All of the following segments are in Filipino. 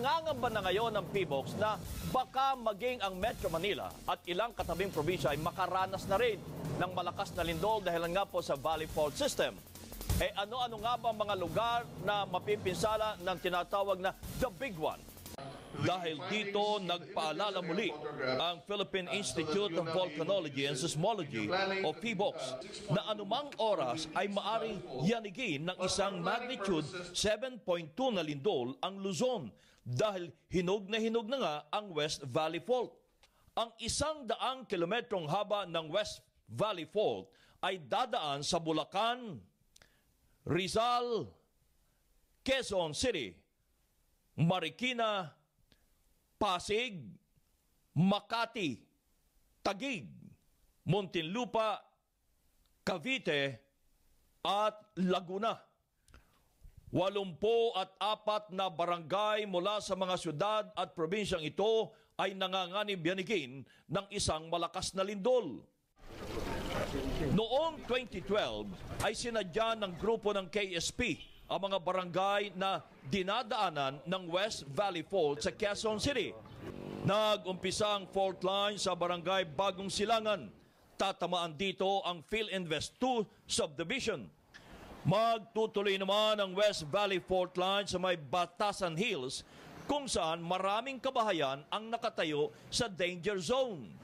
nangangamba na ngayon ng PBOX na baka maging ang Metro Manila at ilang katabing probinsya ay makaranas na rin ng malakas na lindol dahil nga po sa Valley Fault System. Ano-ano nga ba mga lugar na mapipinsala ng tinatawag na The Big One? Dahil dito, nagpaalala muli ang Philippine Institute of Volcanology and Seismology o PBOX na anumang oras ay maaring yanigin ng isang magnitude 7.2 na lindol ang Luzon dahil hinog na nga ang West Valley Fault. Ang 100 kilometrong haba ng West Valley Fault ay dadaan sa Bulacan, Rizal, Quezon City, Marikina, Pasig, Makati, Taguig, Muntinlupa, Cavite, at Laguna. 84 na barangay mula sa mga syudad at probinsyang ito ay nanganganib yanigin ng isang malakas na lindol. Noong 2012 ay sinadya ng grupo ng KSP ang mga barangay na dinadaanan ng West Valley Fault sa Quezon City. Nag-umpisa ang fault line sa barangay Bagong Silangan. Tatamaan dito ang PhilInvest 2 subdivision. Magtutuloy naman ang West Valley Fault line sa may Batasan Hills kung saan maraming kabahayan ang nakatayo sa danger zone.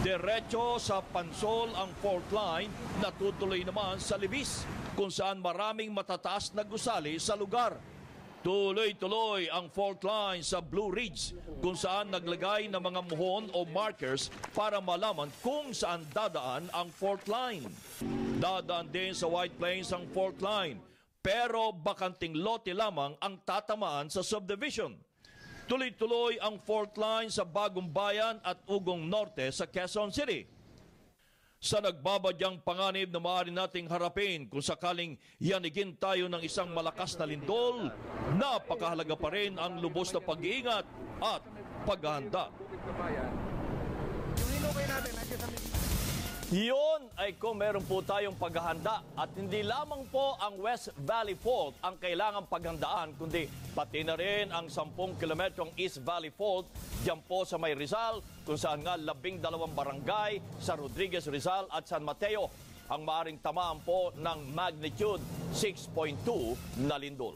Diretso sa Pansol ang fault line, natutuloy naman sa Libis kung saan maraming matataas na gusali sa lugar. Tuloy-tuloy ang fault line sa Blue Ridge kung saan naglagay ng mga muhon o markers para malaman kung saan dadaan ang fault line. Dadaan din sa White Plains ang fault line pero bakanting lote lamang ang tatamaan sa subdivision. Tuloy-tuloy ang fault line sa Bagong Bayan at Ugong Norte sa Quezon City. Sa nagbabadyang panganib na maaari nating harapin kung sakaling yanigin tayo ng isang malakas na lindol, napakahalaga pa rin ang lubos na pag-iingat at paghahanda. Iyon ay kung meron po tayong paghahanda at hindi lamang po ang West Valley Fault ang kailangang paghandaan kundi pati na rin ang 10 kilometrong East Valley Fault diyan po sa may Rizal kung saan nga 12 barangay sa Rodriguez, Rizal at San Mateo ang maaring tamaan po ng magnitude 6.2 na lindol.